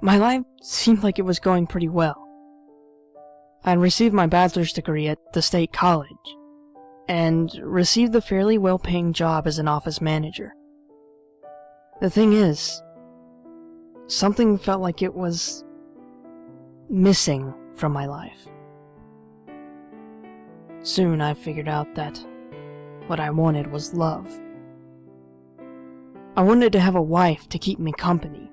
My life seemed like it was going pretty well. I received my bachelor's degree at the state college, and received a fairly well-paying job as an office manager. The thing is, something felt like it was missing from my life. Soon I figured out that what I wanted was love. I wanted to have a wife to keep me company,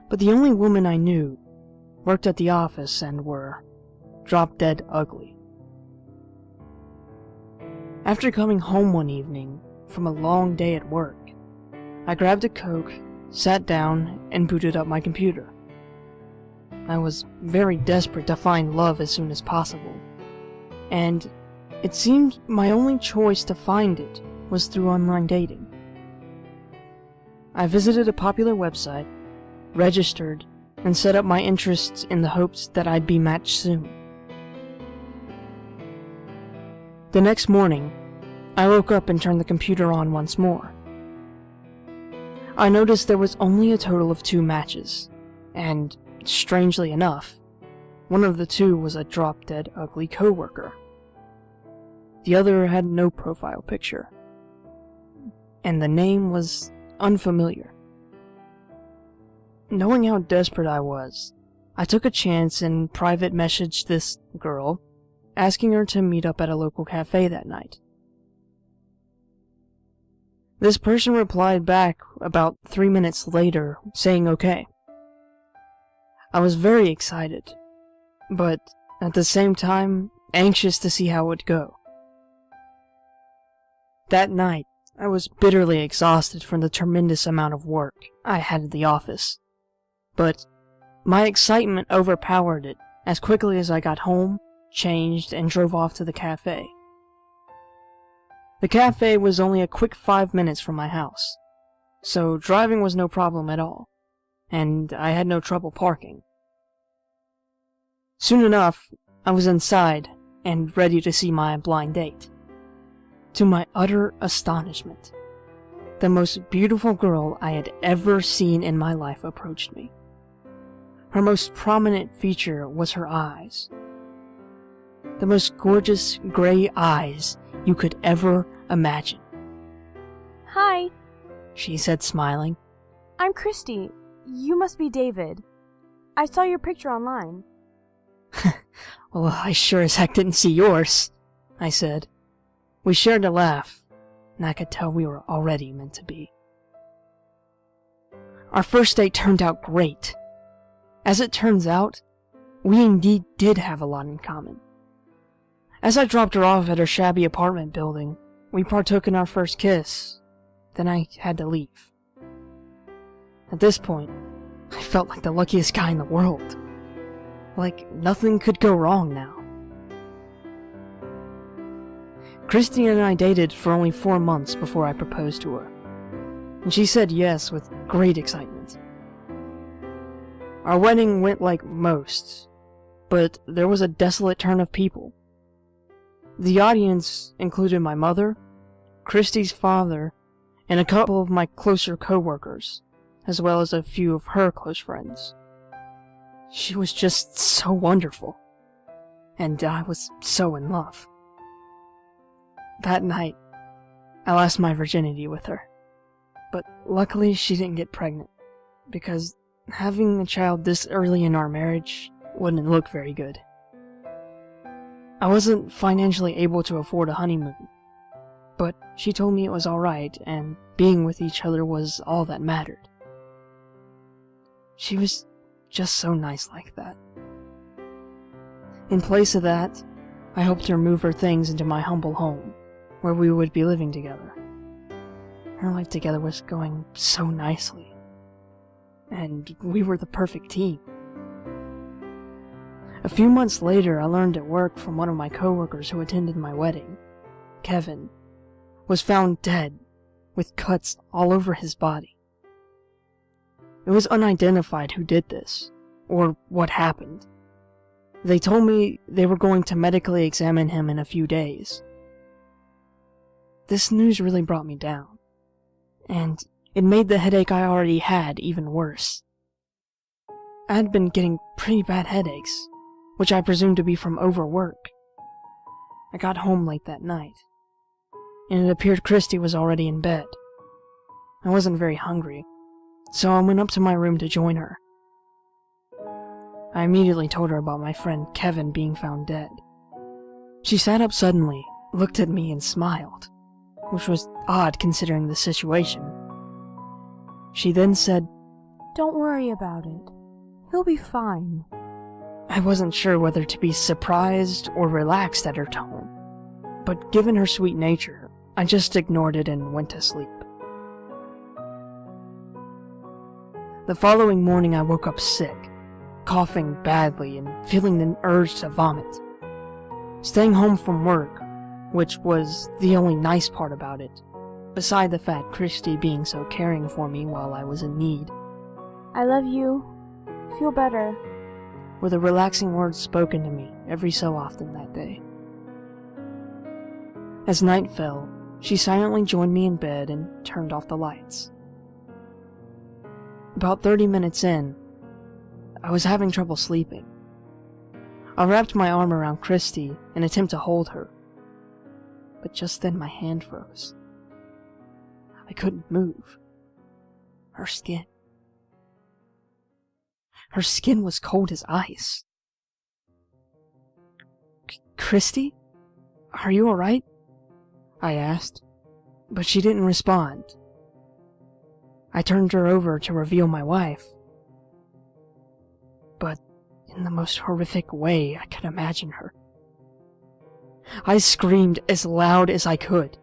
but the only women I knew worked at the office and were drop-dead ugly. After coming home one evening from a long day at work, I grabbed a Coke, sat down, and booted up my computer. I was very desperate to find love as soon as possible, and it seemed my only choice to find it was through online dating. I visited a popular website, registered, and set up my interests in the hopes that I'd be matched soon. The next morning, I woke up and turned the computer on once more. I noticed there was only a total of 2 matches, and, strangely enough, one of the 2 was a drop-dead ugly coworker. The other had no profile picture, and the name was unfamiliar. Knowing how desperate I was, I took a chance and private messaged this girl, asking her to meet up at a local cafe that night. This person replied back about 3 minutes later, saying okay. I was very excited, but at the same time, anxious to see how it would go. That night, I was bitterly exhausted from the tremendous amount of work I had at the office, but my excitement overpowered it as quickly as I got home, changed, and drove off to the cafe. The cafe was only a quick 5 minutes from my house, so driving was no problem at all, and I had no trouble parking. Soon enough, I was inside and ready to see my blind date. To my utter astonishment, the most beautiful girl I had ever seen in my life approached me. Her most prominent feature was her eyes. The most gorgeous gray eyes you could ever imagine. Hi, She said, smiling. I'm Christy. You must be David. I saw your picture online. Well, I sure as heck didn't see yours, I said. We shared a laugh, and I could tell we were already meant to be. Our first date turned out great. As it turns out, we indeed did have a lot in common. As I dropped her off at her shabby apartment building, we partook in our first kiss. Then I had to leave. At this point, I felt like the luckiest guy in the world. Like nothing could go wrong now. Christy and I dated for only 4 months before I proposed to her, and she said yes with great excitement. Our wedding went like most, but there was a desolate turn of people. The audience included my mother, Christy's father, and a couple of my closer co-workers, as well as a few of her close friends. She was just so wonderful, and I was so in love. That night, I lost my virginity with her, but luckily she didn't get pregnant, because having a child this early in our marriage wouldn't look very good. I wasn't financially able to afford a honeymoon, but she told me it was alright, and being with each other was all that mattered. She was just so nice like that. In place of that, I helped her move her things into my humble home, where we would be living together. Our life together was going so nicely, and we were the perfect team. A few months later, I learned at work from one of my coworkers who attended my wedding, Kevin, was found dead with cuts all over his body. It was unidentified who did this, or what happened. They told me they were going to medically examine him in a few days. This news really brought me down, and it made the headache I already had even worse. I had been getting pretty bad headaches, which I presumed to be from overwork. I got home late that night, and it appeared Christy was already in bed. I wasn't very hungry, so I went up to my room to join her. I immediately told her about my friend Kevin being found dead. She sat up suddenly, looked at me, and smiled, which was odd considering the situation. She then said, "Don't worry about it. He'll be fine." I wasn't sure whether to be surprised or relaxed at her tone, but given her sweet nature, I just ignored it and went to sleep. The following morning I woke up sick, coughing badly and feeling the urge to vomit. Staying home from work, which was the only nice part about it, beside the fact Christy being so caring for me while I was in need, "I love you. Feel better." were the relaxing words spoken to me every so often that day. As night fell, she silently joined me in bed and turned off the lights. About 30 minutes in, I was having trouble sleeping. I wrapped my arm around Christy in an attempt to hold her, but just then my hand froze. I couldn't move. Her skin was cold as ice. "Christy? Are you alright?" I asked, but she didn't respond. I turned her over to reveal my wife, but in the most horrific way I could imagine her. I screamed as loud as I could.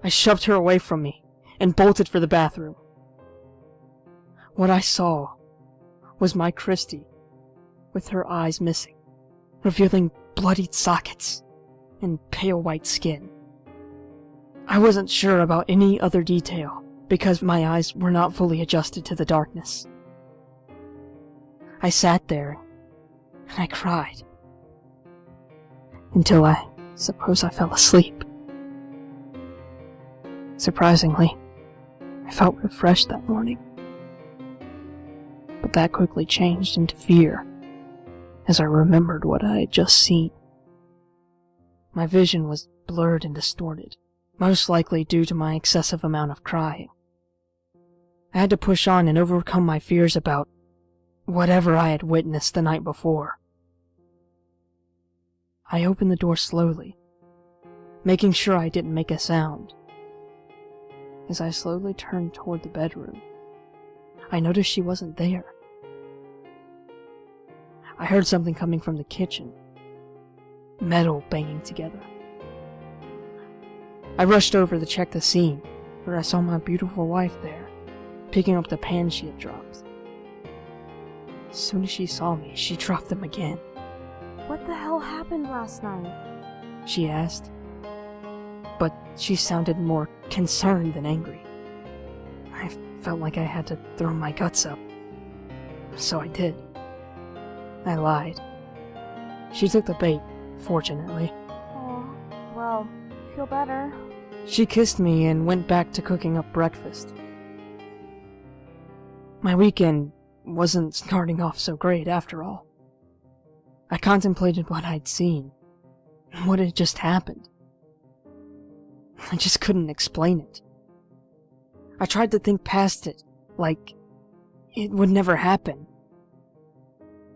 I shoved her away from me and bolted for the bathroom. What I saw was my Christy, with her eyes missing, revealing bloodied sockets and pale white skin. I wasn't sure about any other detail because my eyes were not fully adjusted to the darkness. I sat there and I cried until I suppose I fell asleep. Surprisingly, I felt refreshed that morning. But that quickly changed into fear as I remembered what I had just seen. My vision was blurred and distorted, most likely due to my excessive amount of crying. I had to push on and overcome my fears about whatever I had witnessed the night before. I opened the door slowly, making sure I didn't make a sound. As I slowly turned toward the bedroom, I noticed she wasn't there. I heard something coming from the kitchen, metal banging together. I rushed over to check the scene, where I saw my beautiful wife there, picking up the pan she had dropped. As soon as she saw me, she dropped them again. "What the hell happened last night?" she asked, but she sounded more concerned than angry. I felt like I had to throw my guts up, so I did. I lied. She took the bait, fortunately. "Oh, well, feel better." She kissed me and went back to cooking up breakfast. My weekend wasn't starting off so great after all. I contemplated what I'd seen, and what had just happened. I just couldn't explain it. I tried to think past it, like it would never happen.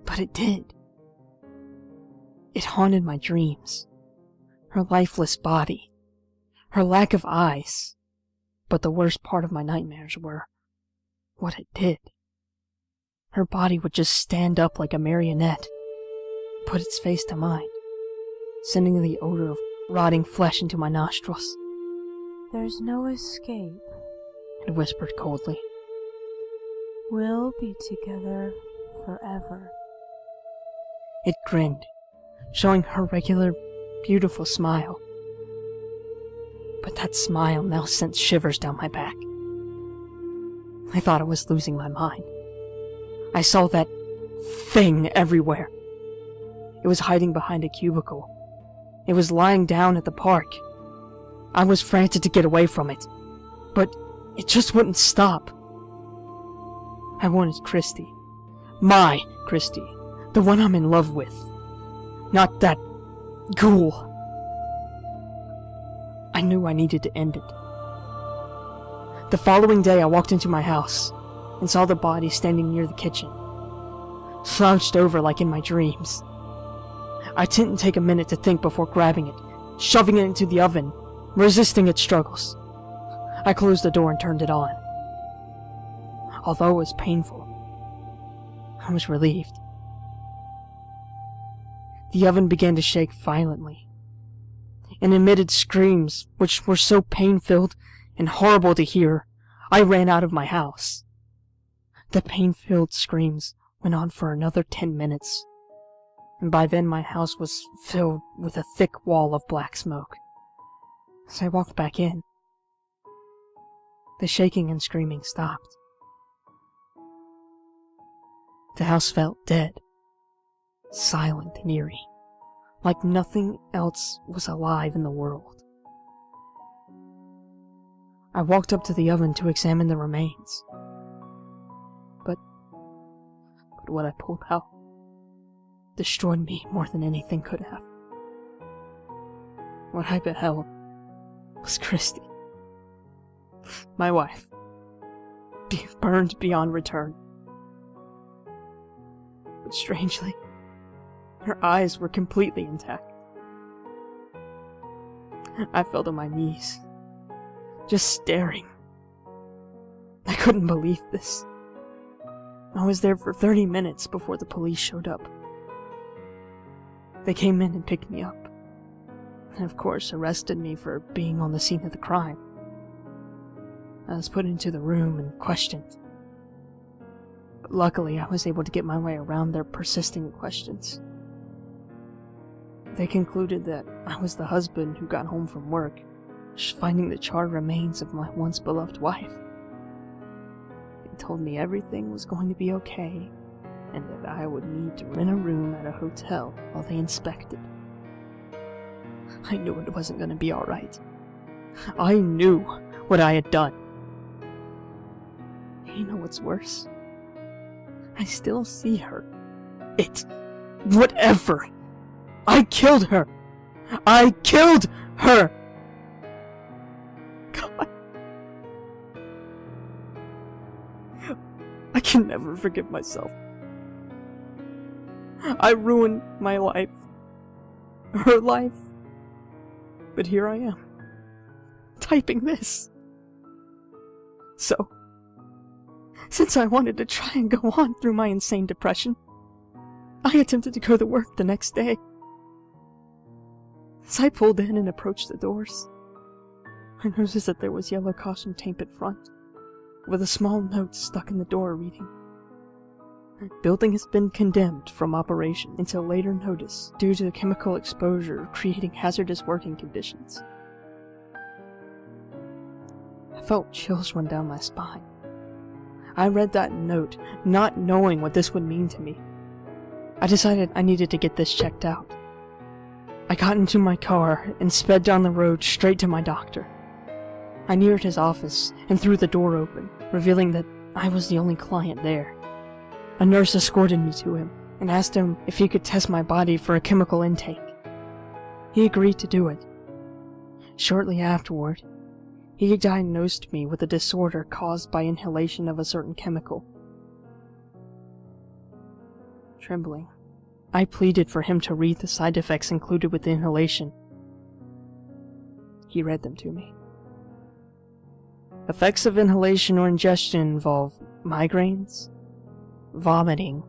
But it did. It haunted my dreams. Her lifeless body, her lack of eyes. But the worst part of my nightmares were what it did. Her body would just stand up like a marionette, put its face to mine, sending the odor of rotting flesh into my nostrils. "There's no escape. It whispered coldly. We'll be together forever." It grinned, showing her regular, beautiful smile. But that smile now sent shivers down my back. I thought I was losing my mind. I saw that thing everywhere. It was hiding behind a cubicle. It was lying down at the park. I was frantic to get away from it, but It just wouldn't stop. I wanted Christy. My Christy. The one I'm in love with. Not that ghoul. I knew I needed to end it. The following day I walked into my house and saw the body standing near the kitchen, slouched over like in my dreams. I didn't take a minute to think before grabbing it, shoving it into the oven, resisting its struggles. I closed the door and turned it on. Although it was painful, I was relieved. The oven began to shake violently and emitted screams which were so pain-filled and horrible to hear, I ran out of my house. The pain-filled screams went on for another 10 minutes, and by then my house was filled with a thick wall of black smoke. As I walked back in, the shaking and screaming stopped. The house felt dead, silent and eerie, like nothing else was alive in the world. I walked up to the oven to examine the remains, but what I pulled out destroyed me more than anything could have. What I beheld was Christy, my wife, burned beyond return. But strangely, her eyes were completely intact. I fell to my knees, just staring. I couldn't believe this. I was there for 30 minutes before the police showed up. They came in and picked me up, and of course arrested me for being on the scene of the crime. I was put into the room and questioned. But luckily, I was able to get my way around their persistent questions. They concluded that I was the husband who got home from work, finding the charred remains of my once beloved wife. They told me everything was going to be okay, and that I would need to rent a room at a hotel while they inspected. I knew it wasn't going to be alright. I knew what I had done. You know what's worse? I still see her. Whatever. I killed her. I killed her. God. I can never forgive myself. I ruined my life. Her life. But here I am, typing this. So, since I wanted to try and go on through my insane depression, I attempted to go to work the next day. As I pulled in and approached the doors, I noticed that there was yellow caution tape in front, with a small note stuck in the door reading, "Building has been condemned from operation until later notice due to chemical exposure creating hazardous working conditions." I felt chills run down my spine. I read that note, not knowing what this would mean to me. I decided I needed to get this checked out. I got into my car and sped down the road straight to my doctor. I neared his office and threw the door open, revealing that I was the only client there. A nurse escorted me to him and asked him if he could test my body for a chemical intake. He agreed to do it. Shortly afterward, he diagnosed me with a disorder caused by inhalation of a certain chemical. Trembling, I pleaded for him to read the side effects included with the inhalation. He read them to me. Effects of inhalation or ingestion involve migraines, vomiting,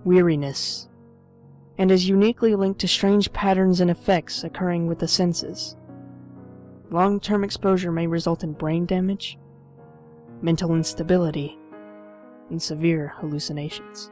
weariness, and is uniquely linked to strange patterns and effects occurring with the senses. Long-term exposure may result in brain damage, mental instability, and severe hallucinations.